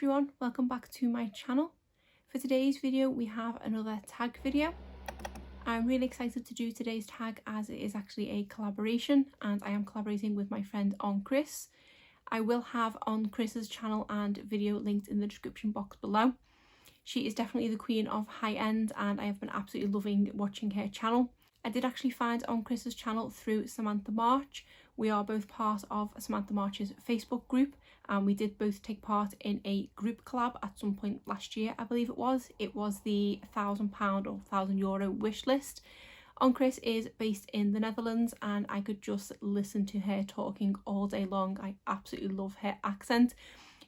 everyone, welcome back to my channel. For today's video we have another tag video. I'm really excited to do today's tag as it is actually a collaboration and I am collaborating with my friend On Chris. I will have On Chris's channel and video linked in the description box below. She is definitely the queen of Highend and I have been absolutely loving watching her channel. I did actually find On Chris's channel through Samantha March. We are both part of Samantha March's Facebook group and we did both take part in a group collab at some point last year, I believe it was. It was the £1,000 or €1,000 wish list. On Chris is based in the Netherlands and I could just listen to her talking all day long. I absolutely love her accent.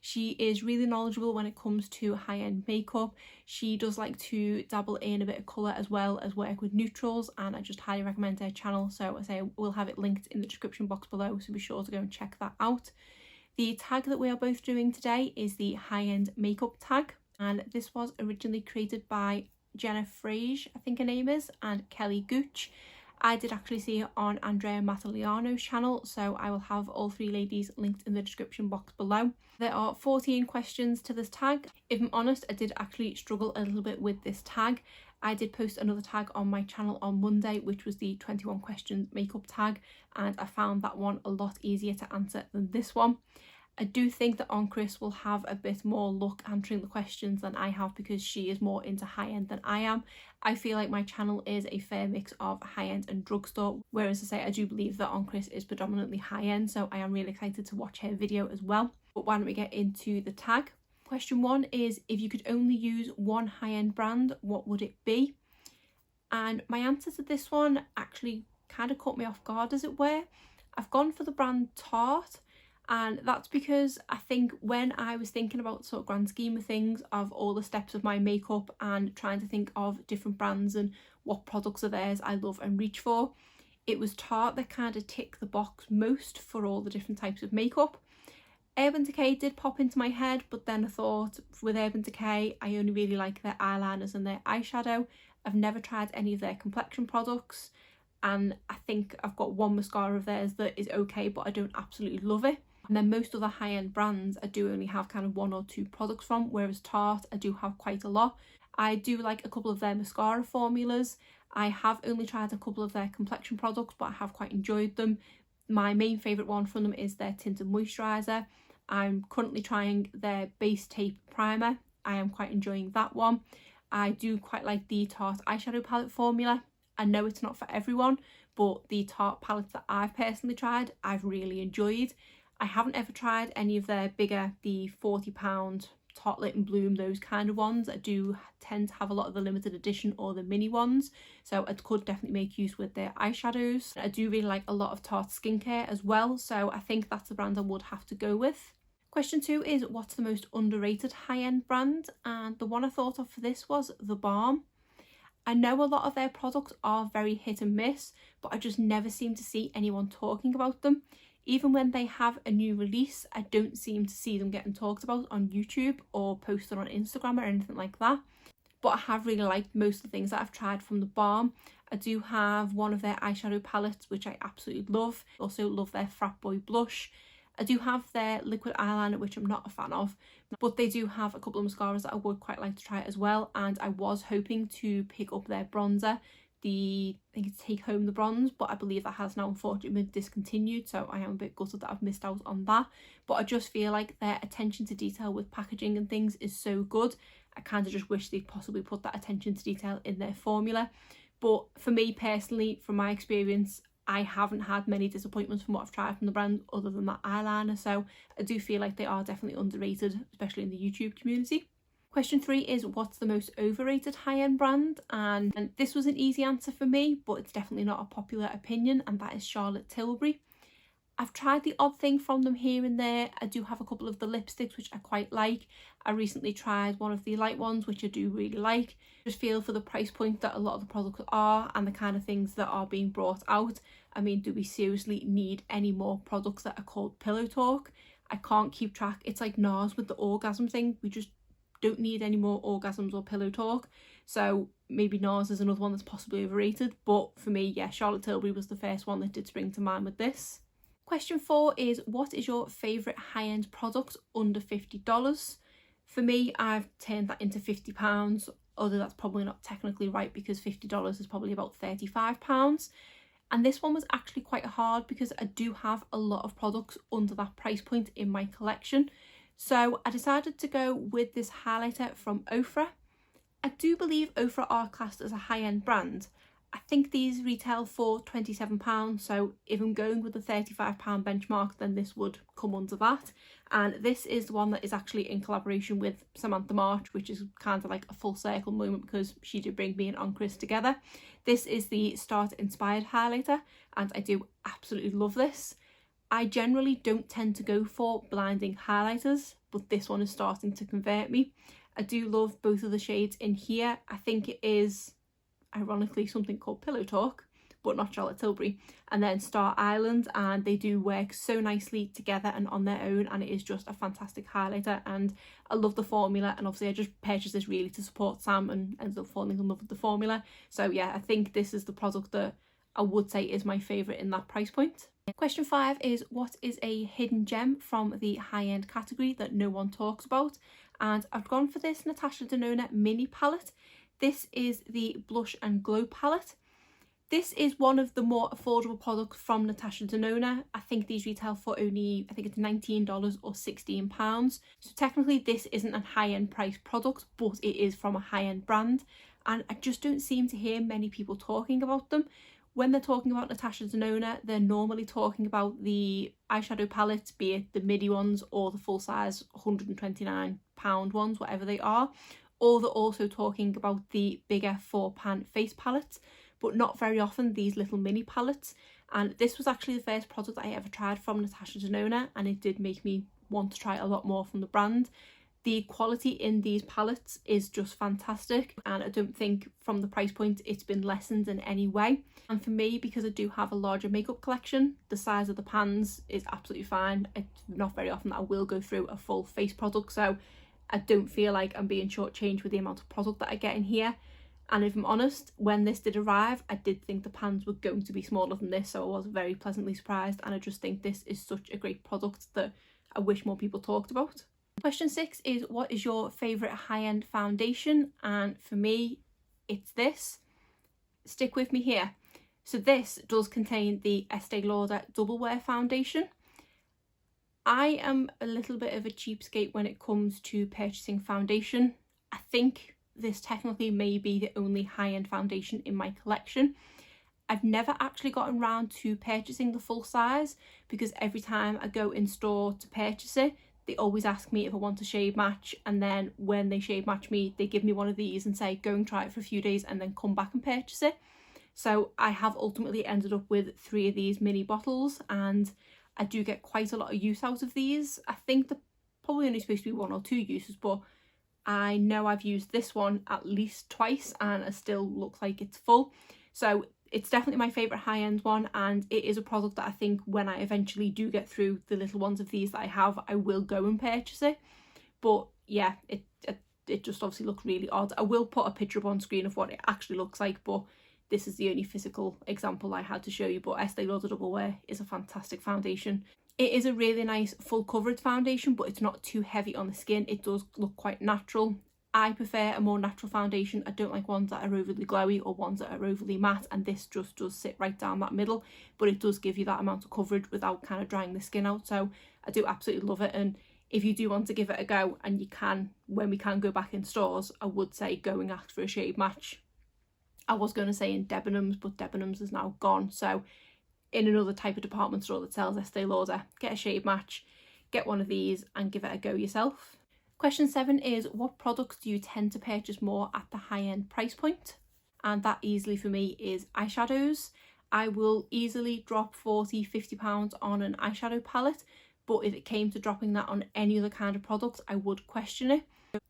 She is really knowledgeable when it comes to high-end makeup. She does like to dabble in a bit of colour as well as work with neutrals, and I just highly recommend her channel. So I say we'll have it linked in the description box below, so be sure to go and check that out. The tag that we are both doing today is the high-end makeup tag, and this was originally created by Jenna Frage, I think her name is, and Kelly Gooch. I did actually see it on Andrea Mattaliano's channel, so I will have all three ladies linked in the description box below. There are 14 questions to this tag. If I'm honest, I did actually struggle a little bit with this tag. I did post another tag on my channel on Monday, which was the 21 questions makeup tag, and I found that one a lot easier to answer than this one. I do think that On Chris will have a bit more luck answering the questions than I have because she is more into high-end than I am. I feel like my channel is a fair mix of high-end and drugstore, whereas I say I do believe that On Chris is predominantly high-end, so I am really excited to watch her video as well. But why don't we get into the tag? Question 1 is, if you could only use one high-end brand, what would it be? And my answer to this one actually kind of caught me off guard, as it were. I've gone for the brand Tarte. And that's because I think when I was thinking about sort of grand scheme of things of all the steps of my makeup and trying to think of different brands and what products are theirs I love and reach for, it was Tarte that kind of ticked the box most for all the different types of makeup. Urban Decay did pop into my head, but then I thought with Urban Decay I only really like their eyeliners and their eyeshadow. I've never tried any of their complexion products, and I think I've got one mascara of theirs that is okay, but I don't absolutely love it. And then most other high-end brands I do only have kind of one or two products from, whereas Tarte I do have quite a lot. I do like a couple of their mascara formulas. I have only tried a couple of their complexion products, but I have quite enjoyed them. My main favourite one from them is their tinted moisturiser. I'm currently trying their base tape primer. I am quite enjoying that one. I do quite like the Tarte eyeshadow palette formula. I know it's not for everyone, but the Tarte palettes that I've personally tried I've really enjoyed. I haven't ever tried any of their bigger, the £40 Tarte Lit and Bloom, those kind of ones. I do tend to have a lot of the limited edition or the mini ones, so I could definitely make use with their eyeshadows. I do really like a lot of Tarte skincare as well, so I think that's the brand I would have to go with. Question 2 is, what's the most underrated high-end brand? And the one I thought of for this was The Balm. I know a lot of their products are very hit and miss, but I just never seem to see anyone talking about them. Even when they have a new release, I don't seem to see them getting talked about on YouTube or posted on Instagram or anything like that. But I have really liked most of the things that I've tried from The Balm. I do have one of their eyeshadow palettes, which I absolutely love. Also love their Frat Boy blush. I do have their liquid eyeliner, which I'm not a fan of, but they do have a couple of mascaras that I would quite like to try as well. And I was hoping to pick up their bronzer, I think it's Take Home the Bronze, but I believe that has now unfortunately been discontinued, so I am a bit gutted that I've missed out on that. But I just feel like their attention to detail with packaging and things is so good. I kind of just wish they'd possibly put that attention to detail in their formula. But for me personally, from my experience, I haven't had many disappointments from what I've tried from the brand other than that eyeliner, so I do feel like they are definitely underrated, especially in the YouTube community. Question 3 is, what's the most overrated high-end brand? And this was an easy answer for me, but it's definitely not a popular opinion, and that is Charlotte Tilbury. I've tried the odd thing from them here and there. I do have a couple of the lipsticks which I quite like. I recently tried one of the light ones which I do really like. Just feel for the price point that a lot of the products are and the kind of things that are being brought out. I mean, do we seriously need any more products that are called Pillow Talk? I can't keep track. It's like NARS with the orgasm thing. We just don't need any more orgasms or pillow talk, so maybe NARS is another one that's possibly overrated. But for me, yeah, Charlotte Tilbury was the first one that did spring to mind with this. Question 4 is, what is your favourite high-end product under $50? For me, I've turned that into £50, although that's probably not technically right because $50 is probably about £35. And this one was actually quite hard because I do have a lot of products under that price point in my collection. So I decided to go with this highlighter from Ofra. I do believe Ofra are classed as a high-end brand. I think these retail for £27, so if I'm going with the £35 benchmark, then this would come under that. And this is the one that is actually in collaboration with Samantha March, which is kind of like a full circle moment because she did bring me and On Chris together. This is the Start Inspired highlighter, and I do absolutely love this. I generally don't tend to go for blinding highlighters, but this one is starting to convert me. I do love both of the shades in here. I think it is ironically something called Pillow Talk, but not Charlotte Tilbury, and then Star Island, and they do work so nicely together and on their own, and it is just a fantastic highlighter. And I love the formula, and obviously I just purchased this really to support Sam and ended up falling in love with the formula. So yeah, I think this is the product that I would say is my favourite in that price point. Question 5 is, what is a hidden gem from the high-end category that no one talks about? And I've gone for this Natasha Denona mini palette. This is the Blush and Glow palette. This is one of the more affordable products from Natasha Denona. I think these retail for only, I think it's $19 or £16. So technically this isn't a high-end price product, but it is from a high-end brand. And I just don't seem to hear many people talking about them. When they're talking about Natasha Denona, they're normally talking about the eyeshadow palettes, be it the midi ones or the full-size £129 ones, whatever they are. Or they're also talking about the bigger 4-pan face palettes, but not very often these little mini palettes. And this was actually the first product I ever tried from Natasha Denona, and it did make me want to try a lot more from the brand. The quality in these palettes is just fantastic, and I don't think from the price point it's been lessened in any way. And for me, because I do have a larger makeup collection, the size of the pans is absolutely fine. It's not very often that I will go through a full face product, so I don't feel like I'm being shortchanged with the amount of product that I get in here. And if I'm honest, when this did arrive, I did think the pans were going to be smaller than this, so I was very pleasantly surprised, and I just think this is such a great product that I wish more people talked about. Question 6 is, what is your favourite high-end foundation? And for me, it's this. Stick with me here. So this does contain the Estee Lauder Double Wear Foundation. I am a little bit of a cheapskate when it comes to purchasing foundation. I think this technically may be the only high-end foundation in my collection. I've never actually gotten around to purchasing the full size because every time I go in store to purchase it, they always ask me if I want a shade match, and then when they shade match me, they give me one of these and say go and try it for a few days and then come back and purchase it. So I have ultimately ended up with 3 of these mini bottles, and I do get quite a lot of use out of these. I think they're probably only supposed to be 1 or 2 uses, but I know I've used this one at least twice and it still looks like it's full. So it's definitely my favourite high-end one, and it is a product that I think when I eventually do get through the little ones of these that I have, I will go and purchase it. But yeah, it just obviously looks really odd. I will put a picture up on screen of what it actually looks like, but this is the only physical example I had to show you. But Estee Lauder Double Wear is a fantastic foundation. It is a really nice full coverage foundation, but it's not too heavy on the skin. It does look quite natural. I prefer a more natural foundation. I don't like ones that are overly glowy or ones that are overly matte, and this just does sit right down that middle, but it does give you that amount of coverage without kind of drying the skin out. So I do absolutely love it, and if you do want to give it a go, and you can, when we can go back in stores, I would say go and ask for a shade match. I was going to say in Debenhams, but Debenhams is now gone, so in another type of department store that sells Estee Lauder, get a shade match, get one of these and give it a go yourself. Question 7 is, what products do you tend to purchase more at the high-end price point? And that easily for me is eyeshadows. I will easily drop £40–50 on an eyeshadow palette, but if it came to dropping that on any other kind of product, I would question it.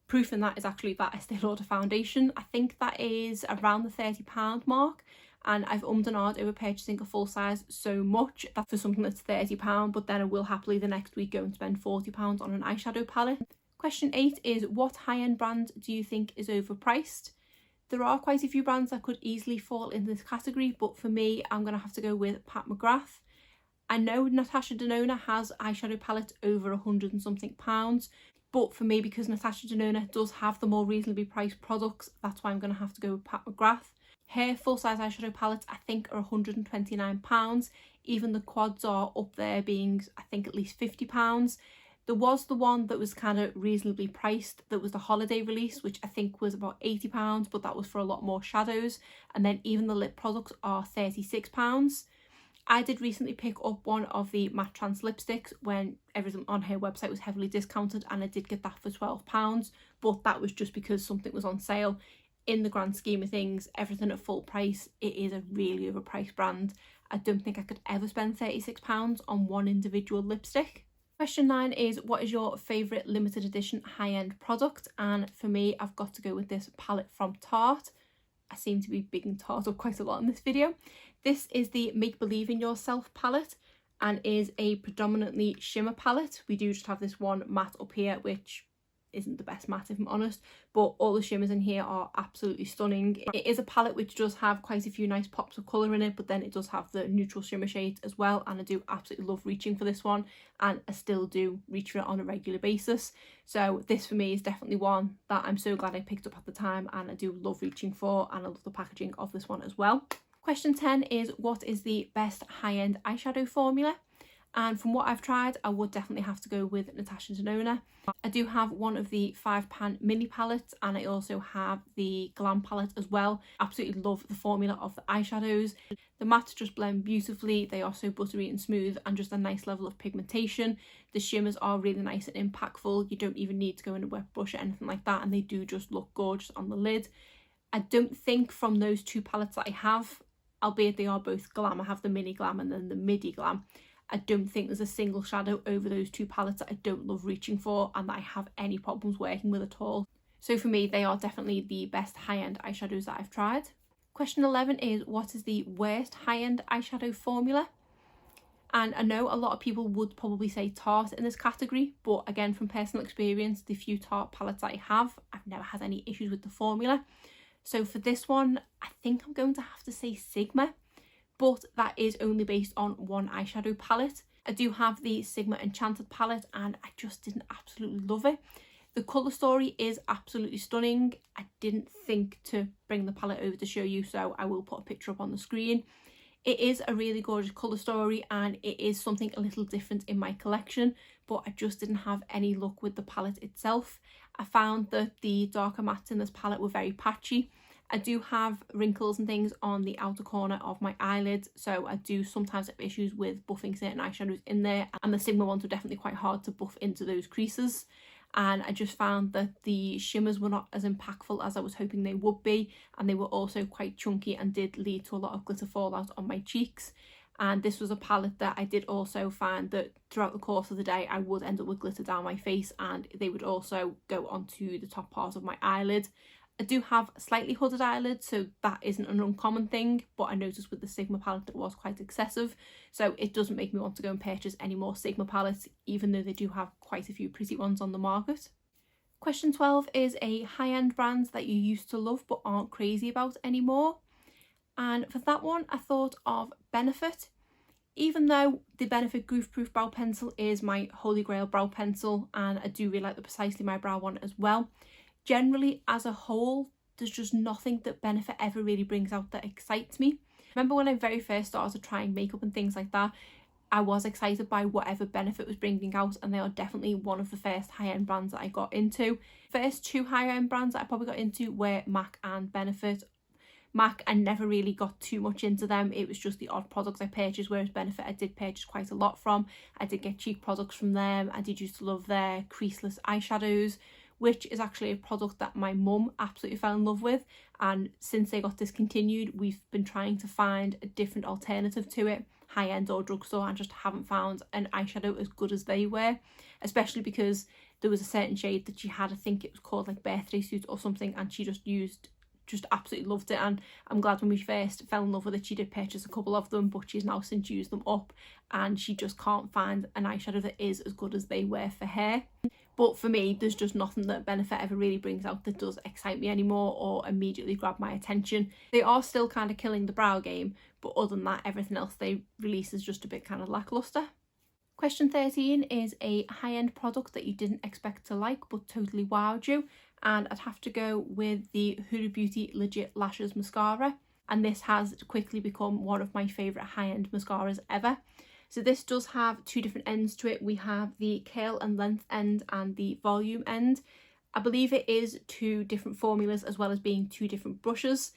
Proof in that is actually that Estee Lauder foundation. I think that is around the £30 mark, and I've ummed and ahed over purchasing a full size so much that for something that's £30, but then I will happily the next week go and spend £40 on an eyeshadow palette. Question 8 is, what high-end brand do you think is overpriced? There are quite a few brands that could easily fall in this category, but for me, I'm going to have to go with Pat McGrath. I know Natasha Denona has eyeshadow palettes over £100 and something. But for me, because Natasha Denona does have the more reasonably priced products, that's why I'm going to have to go with Pat McGrath. Her full-size eyeshadow palettes, I think, are £129. Even the quads are up there being, I think, at least £50. There was the one that was kind of reasonably priced, that was the holiday release, which I think was about £80, but that was for a lot more shadows. And then even the lip products are £36. I did recently pick up one of the matte trans lipsticks when everything on her website was heavily discounted, and I did get that for £12, but that was just because something was on sale. In the grand scheme of things, everything at full price, it is a really overpriced brand. I don't think I could ever spend £36 on one individual lipstick. Question 9 is, what is your favourite limited edition high-end product? And for me, I've got to go with this palette from Tarte. I seem to be bigging Tarte up quite a lot in this video. This is the Make Believe in Yourself palette and is a predominantly shimmer palette. We do just have this one matte up here, which isn't the best matte if I'm honest, but all the shimmers in here are absolutely stunning. It is a palette which does have quite a few nice pops of colour in it, but then it does have the neutral shimmer shades as well, and I do absolutely love reaching for this one, and I still do reach for it on a regular basis. So this for me is definitely one that I'm so glad I picked up at the time, and I do love reaching for, and I love the packaging of this one as well. Question 10 is, what is the best high-end eyeshadow formula? And from what I've tried, I would definitely have to go with Natasha Denona. I do have one of the 5-pan mini palettes, and I also have the Glam palette as well. Absolutely love the formula of the eyeshadows. The mattes just blend beautifully. They are so buttery and smooth, and just a nice level of pigmentation. The shimmers are really nice and impactful. You don't even need to go in a wet brush or anything like that, and they do just look gorgeous on the lid. I don't think from those two palettes that I have, albeit they are both Glam, I have the mini Glam and then the midi Glam, I don't think there's a single shadow over those two palettes that I don't love reaching for and that I have any problems working with at all. So for me, they are definitely the best high-end eyeshadows that I've tried. Question 11 is, what is the worst high-end eyeshadow formula? And I know a lot of people would probably say Tarte in this category, but again, from personal experience, the few Tarte palettes I have, I've never had any issues with the formula. So for this one, I think I'm going to have to say Sigma, but that is only based on one eyeshadow palette. I do have the Sigma Enchanted palette, and I just didn't absolutely love it. The colour story is absolutely stunning. I didn't think to bring the palette over to show you, so I will put a picture up on the screen. It is a really gorgeous colour story, and it is something a little different in my collection, but I just didn't have any luck with the palette itself. I found that the darker mattes in this palette were very patchy. I do have wrinkles and things on the outer corner of my eyelids, so I do sometimes have issues with buffing certain eyeshadows in there, and the Sigma ones were definitely quite hard to buff into those creases. And I just found that the shimmers were not as impactful as I was hoping they would be, and they were also quite chunky and did lead to a lot of glitter fallout on my cheeks. And this was a palette that I did also find that throughout the course of the day I would end up with glitter down my face, and they would also go onto the top part of my eyelid. I do have slightly hooded eyelids, so that isn't an uncommon thing, but I noticed with the Sigma palette it was quite excessive, so it doesn't make me want to go and purchase any more Sigma palettes, even though they do have quite a few pretty ones on the market. Question 12 is a high-end brand that you used to love but aren't crazy about anymore. And for that one, I thought of Benefit. Even though the Benefit Goof Proof Brow Pencil is my holy grail brow pencil, and I do really like the Precisely My Brow one as well, generally as a whole there's just nothing that Benefit ever really brings out that excites me. Remember when I very first started trying makeup and things like that, I was excited by whatever Benefit was bringing out, and they are definitely one of the first high-end brands that I got into. First two high-end brands that I probably got into were MAC and Benefit. MAC, I never really got too much into them. It was just the odd products I purchased, whereas Benefit I did purchase quite a lot from. I did get cheap products from them. I did used to love their creaseless eyeshadows, which is actually a product that my mum absolutely fell in love with, and since they got discontinued we've been trying to find a different alternative to it, high-end or drugstore, and just haven't found an eyeshadow as good as they were, especially because there was a certain shade that she had, I think it was called like Birthday Suit or something, and she just absolutely loved it. And I'm glad when we first fell in love with it she did purchase a couple of them, but she's now since used them up and she just can't find an eyeshadow that is as good as they were for her. But for me, there's just nothing that Benefit ever really brings out that does excite me anymore or immediately grab my attention. They are still kind of killing the brow game, but other than that, everything else they release is just a bit kind of lackluster. Question 13 is a high-end product that you didn't expect to like but totally wowed you, and I'd have to go with the Huda Beauty Legit Lashes Mascara, and this has quickly become one of my favourite high-end mascaras ever. So this does have two different ends to it. We have the curl and length end and the volume end. I believe it is two different formulas as well as being two different brushes.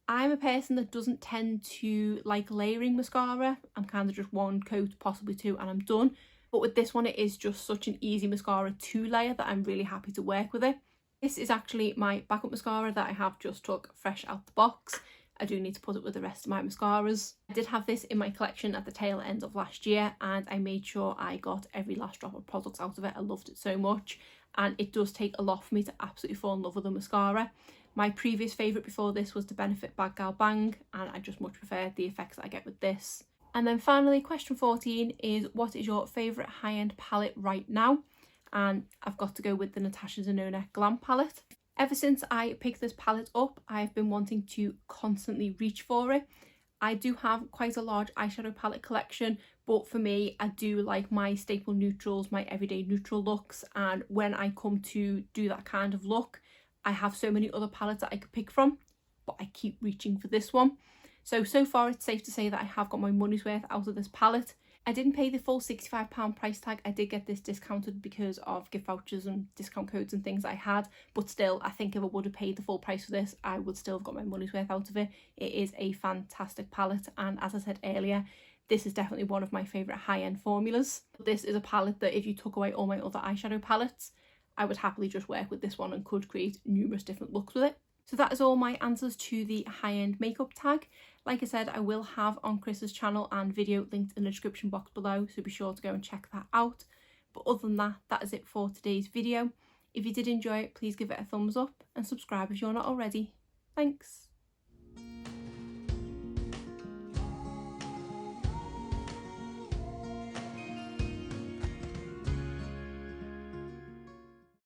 I'm a person that doesn't tend to like layering mascara. I'm kind of just one coat, possibly two, and I'm done. But with this one, it is just such an easy mascara to layer that I'm really happy to work with it. This is actually my backup mascara that I have just took fresh out the box. I do need to put it with the rest of my mascaras. I did have this in my collection at the tail end of last year, and I made sure I got every last drop of products out of it. I loved it so much, and it does take a lot for me to absolutely fall in love with the mascara. My previous favourite before this was the Benefit Bad Gal Bang, and I just much prefer the effects that I get with this. And then finally, question 14 is, what is your favourite high-end palette right now? And I've got to go with the Natasha Denona Glam palette. Ever since I picked this palette up, I've been wanting to constantly reach for it. I do have quite a large eyeshadow palette collection, but for me, I do like my staple neutrals, my everyday neutral looks, and when I come to do that kind of look, I have so many other palettes that I could pick from, but I keep reaching for this one. So far it's safe to say that I have got my money's worth out of this palette. I didn't pay the full £65 price tag. I did get this discounted because of gift vouchers and discount codes and things I had, but still, I think if I would have paid the full price for this, I would still have got my money's worth out of it. It is a fantastic palette, and as I said earlier, this is definitely one of my favourite high-end formulas. This is a palette that if you took away all my other eyeshadow palettes, I would happily just work with this one and could create numerous different looks with it. So that is all my answers to the high-end makeup tag. Like I said, I will have on Chris's channel and video linked in the description box below, so be sure to go and check that out. But other than that, that is it for today's video. If you did enjoy it, please give it a thumbs up and subscribe if you're not already. Thanks.